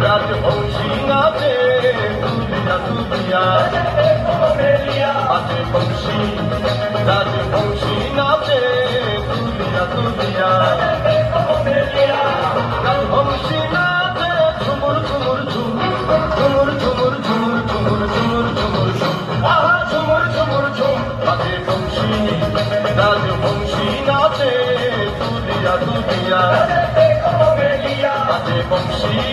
রাজবংশী নাচে দুলিয়া দুলিয়া রাজবংশী রাজবংশী নাচে দুলিয়া দুলিয়া রাজবংশী নাচে ঝুমুর ঝুমুর ঝুম ঝুমুর ঝুমুর ঝুমুর ঝুমুর ঝুমুর ঝুমুর ঝুম আহা ঝুমুর ঝুমুর ঝুম রাজবংশী রাজবংশী নাচে দুলিয়া দুলিয়া রাজবংশী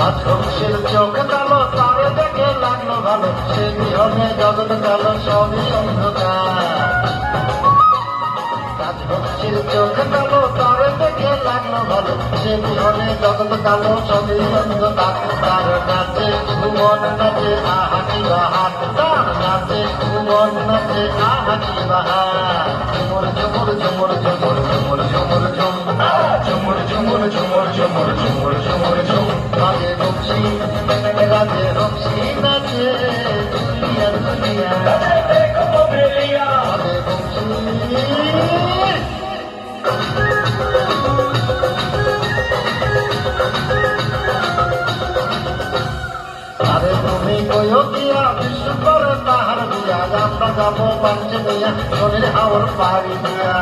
রাজবংশের চোখ কালো তারে দেখে লাগলো ভালো সে বিহনে জগৎ কালো সবই অন্ধকার রাজবংশের চোখ কালো তারে দেখে লাগলো ভালো সে বিহনে জগৎ কালো সবই অন্ধকার তার নাচে ভুবন নাচে আহাকি বাহার তার নাচে ভুবন নাচে আহাকি বাহার ঝুমুর ঝুমুর ঝুমুর ঝুমুর ঝুমুর ঝুমুর ঝুম ঝুমুর ঝুমুর ঝুমুর ঝুমুর ঝুমুর ঝুমুর ঝুম রাজবংশী রাজবংশী নাচে দুলিয়া দুলিয়া রাজবংশী আরে তুমি কয়ো দিয়া বিশ্ব করে তাহার দিয়া আমরা যাবো পাঞ্চে দিয়া সোনের হাওর পাড়ি দিয়া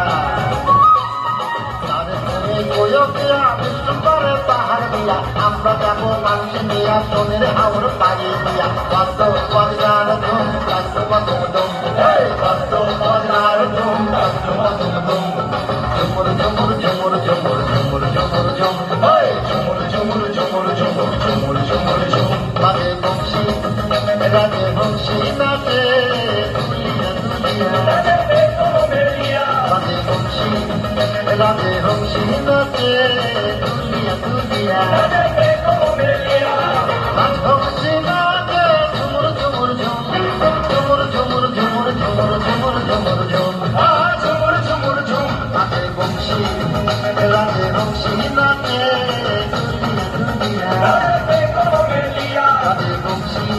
আরে তুমি কয়ো দিয়া বিশ্ব করে তাহার দিয়া আমরা যাবো পাঞ্চে দিয়া সোনের হাওর পাড়ি দিয়া বাদ্য বাজার ধুম বাদ্য বাদুম দুম বাদ্য বাজার ধুম বাদ্য বাদুম দুম ঝুমুর ঝুমুর ঝুমুর ঝুমুর ঝুমুর ঝুমুর ঝুম ঝুমুর ঝুমুর ঝুমুর ঝুমুর ঝুমুর ঝুমুর ঝুম রাজবংশী রাজবংশী নাচে দুলিয়া দুলিয়া রাজবংশী রাজবংশী নাচে দুলিয়া দুলিয়া রাজবংশী নাচে ঝুমুর ঝুমুর ঝুম ঝুমুর ঝুমুর ঝুমুর ঝুমুর ঝুমুর ঝুমুর ঝুম ঝুমুর ঝুমুর ঝুম রাজবংশী রাজবংশী নাচে দুলিয়া দুলিয়া রাজবংশী